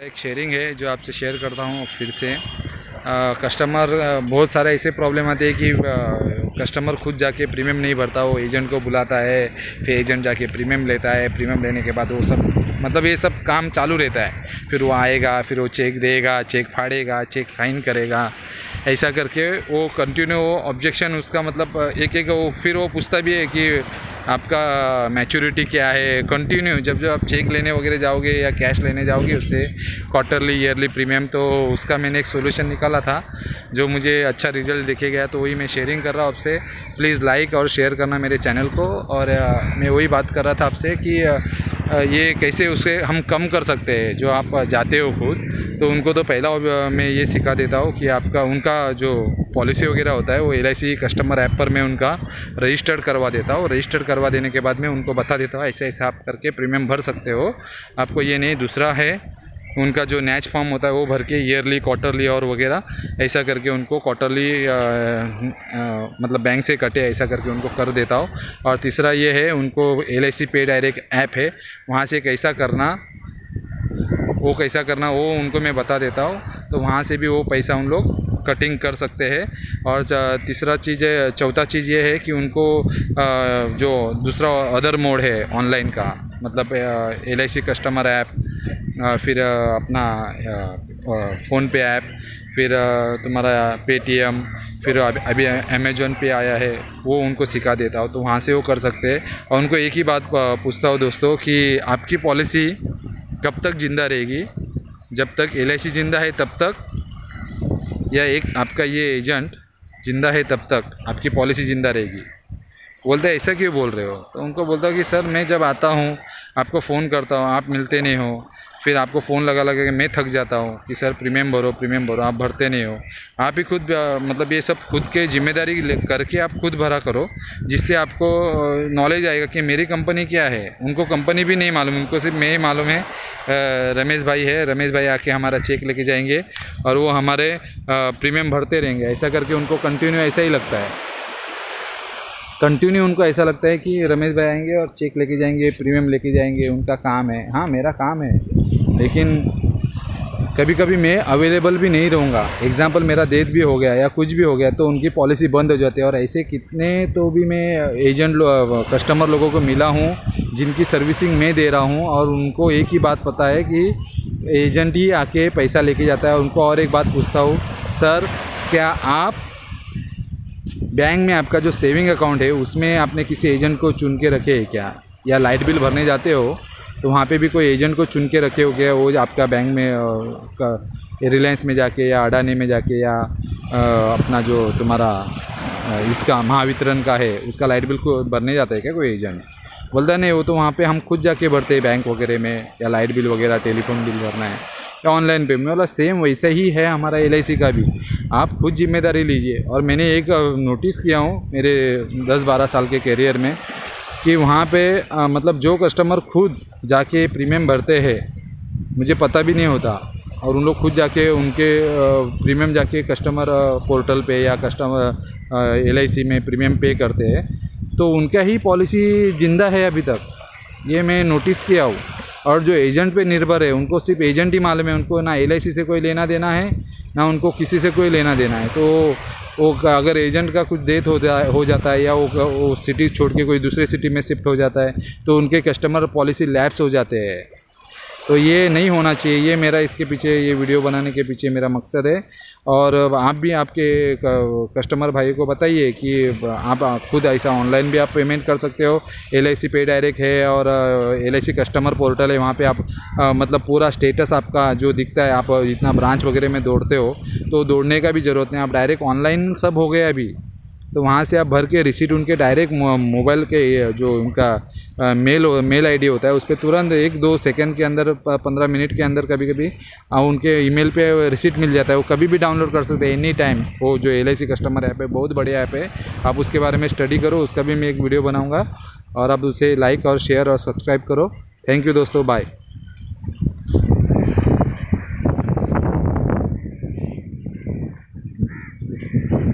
एक शेयरिंग है जो आपसे शेयर करता हूँ फिर से। कस्टमर बहुत सारे ऐसे प्रॉब्लम आते हैं कि कस्टमर खुद जाके प्रीमियम नहीं भरता, वो एजेंट को बुलाता है, फिर एजेंट जाके प्रीमियम लेता है। प्रीमियम लेने के बाद वो सब मतलब ये सब काम चालू रहता है। फिर वो आएगा, फिर वो चेक देगा, चेक फाड़ेगा, चेक साइन करेगा, ऐसा करके वो कंटिन्यू ऑब्जेक्शन उसका मतलब एक एक वो फिर वो पूछता भी है कि आपका मैच्योरिटी क्या है। कंटिन्यू जब आप चेक लेने वगैरह जाओगे या कैश लेने जाओगे उससे क्वार्टरली ईयरली प्रीमियम, तो उसका मैंने एक सोल्यूशन निकाला था जो मुझे अच्छा रिजल्ट देखे गया, तो वही मैं शेयरिंग कर रहा हूँ आपसे। प्लीज़ लाइक और शेयर करना मेरे चैनल को। और मैं वही बात कर रहा था आपसे कि ये कैसे उसे हम कम कर सकते हैं। जो आप जाते हो खुद, तो उनको तो पहला मैं ये सिखा देता हूँ कि आपका उनका जो पॉलिसी वगैरह होता है वो LIC कस्टमर ऐप पर मैं उनका रजिस्टर्ड करवा देता हूँ। रजिस्टर्ड करवा देने के बाद मैं उनको बता देता हूँ ऐसे ऐसे आप करके प्रीमियम भर सकते हो। आपको ये नहीं, दूसरा है उनका जो नैच फॉर्म होता है वो भर के ईयरली, क्वार्टरली और वगैरह ऐसा करके उनको क्वार्टरली मतलब बैंक से कटे ऐसा करके उनको कर देता हूँ। और तीसरा ये है उनको LIC पे डायरेक्ट ऐप है, वहाँ से कैसा करना वो उनको मैं बता देता हूँ। तो वहाँ से भी वो पैसा उन लोग कटिंग कर सकते हैं। और चौथा चीज़ ये है कि उनको जो दूसरा अदर मोड है ऑनलाइन का, मतलब LIC कस्टमर ऐप, फिर अपना फ़ोन पे ऐप, फिर तुम्हारा पेटीएम, फिर अभी अमेज़ॉन पे आया है, वो उनको सिखा देता हूँ। तो वहाँ से वो कर सकते हैं। और उनको एक ही बात पूछता हूँ दोस्तों कि आपकी पॉलिसी कब तक ज़िंदा रहेगी? जब तक LIC ज़िंदा है तब तक, या एक आपका ये एजेंट ज़िंदा है तब तक आपकी पॉलिसी ज़िंदा रहेगी। बोलते हैं ऐसा क्यों बोल रहे हो? तो उनको बोलता हूँ कि सर मैं जब आता हूँ आपको फ़ोन करता हूँ, आप मिलते नहीं हो, फिर आपको फ़ोन लगा के मैं थक जाता हूँ कि सर प्रीमियम भरो, आप भरते नहीं हो। आप ही खुद मतलब ये सब खुद के जिम्मेदारी करके आप खुद भरा करो, जिससे आपको नॉलेज आएगा कि मेरी कंपनी क्या है। उनको कंपनी भी नहीं मालूम, उनको सिर्फ मैं ही मालूम है। रमेश भाई है, रमेश भाई आके हमारा चेक लेके जाएंगे और वो हमारे प्रीमियम भरते रहेंगे। ऐसा करके उनको कंटिन्यू ऐसा ही लगता है, उनको ऐसा लगता है कि रमेश भाई आएंगे और चेक लेके जाएंगे, प्रीमियम लेके जाएंगे, उनका काम है। हाँ, मेरा काम है, लेकिन कभी कभी मैं अवेलेबल भी नहीं रहूँगा। एग्ज़ाम्पल मेरा डेथ भी हो गया या कुछ भी हो गया तो उनकी पॉलिसी बंद हो जाती है। और ऐसे कितने तो भी मैं कस्टमर लोगों को मिला हूँ जिनकी सर्विसिंग मैं दे रहा हूँ, और उनको एक ही बात पता है कि एजेंट ही आके पैसा लेके जाता है। उनको और एक बात पूछता हूँ, सर क्या आप बैंक में आपका जो सेविंग अकाउंट है उसमें आपने किसी एजेंट को चुन के रखे है क्या? या लाइट बिल भरने जाते हो तो वहाँ पे भी कोई एजेंट को चुन के रखे हो क्या? वो आपका बैंक में रिलायंस में जाके या अडानी में जाके या अपना जो तुम्हारा इसका महावितरण का है उसका लाइट बिल को भरने जाता है क्या कोई एजेंट? बोलता नहीं, वो तो वहाँ पे हम खुद जाके भरते हैं बैंक वगैरह में, या लाइट बिल वगैरह, टेलीफोन बिल भरना है या ऑनलाइन पे। बोला सेम वैसा ही है हमारा LIC का भी, आप खुद जिम्मेदारी लीजिए। और मैंने एक नोटिस किया हूँ मेरे 10-12 साल के करियर में कि वहाँ पे मतलब जो कस्टमर खुद जाके प्रीमियम भरते हैं, मुझे पता भी नहीं होता, और उन लोग खुद जाके उनके प्रीमियम जाके कस्टमर पोर्टल पे या कस्टमर LIC में प्रीमियम पे करते हैं, तो उनका ही पॉलिसी ज़िंदा है अभी तक। ये मैं नोटिस किया हूँ। और जो एजेंट पे निर्भर है उनको सिर्फ एजेंट ही मालूम है, उनको ना LIC से कोई लेना देना है, ना उनको किसी से कोई लेना देना है। तो वो अगर एजेंट का कुछ डेथ हो जाता है या वो सिटी छोड़ के कोई दूसरे सिटी में शिफ्ट हो जाता है तो उनके कस्टमर पॉलिसी लैप्स हो जाते हैं। तो ये नहीं होना चाहिए। ये मेरा इसके पीछे, ये वीडियो बनाने के पीछे मेरा मकसद है। और आप भी आपके कस्टमर भाई को बताइए कि आप खुद ऐसा ऑनलाइन भी आप पेमेंट कर सकते हो। LIC पे डायरेक्ट है और LIC कस्टमर पोर्टल है, वहाँ पे आप मतलब पूरा स्टेटस आपका जो दिखता है। आप इतना ब्रांच वगैरह में दौड़ते हो तो दौड़ने का भी ज़रूरत नहीं, आप डायरेक्ट ऑनलाइन सब हो गया अभी। तो वहाँ से आप भर के रिसीट उनके डायरेक्ट मोबाइल के जो उनका मेल ID होता है उस पर तुरंत 1-2 सेकंड के अंदर, 15 मिनट के अंदर कभी कभी उनके ईमेल पे रिसीट मिल जाता है। वो कभी भी डाउनलोड कर सकते हैं एनी टाइम। वो जो LIC कस्टमर ऐप है बहुत बढ़िया ऐप है, आप उसके बारे में स्टडी करो, उसका भी मैं एक वीडियो बनाऊँगा। और आप उसे लाइक और शेयर और सब्सक्राइब करो। थैंक यू दोस्तों, बाय।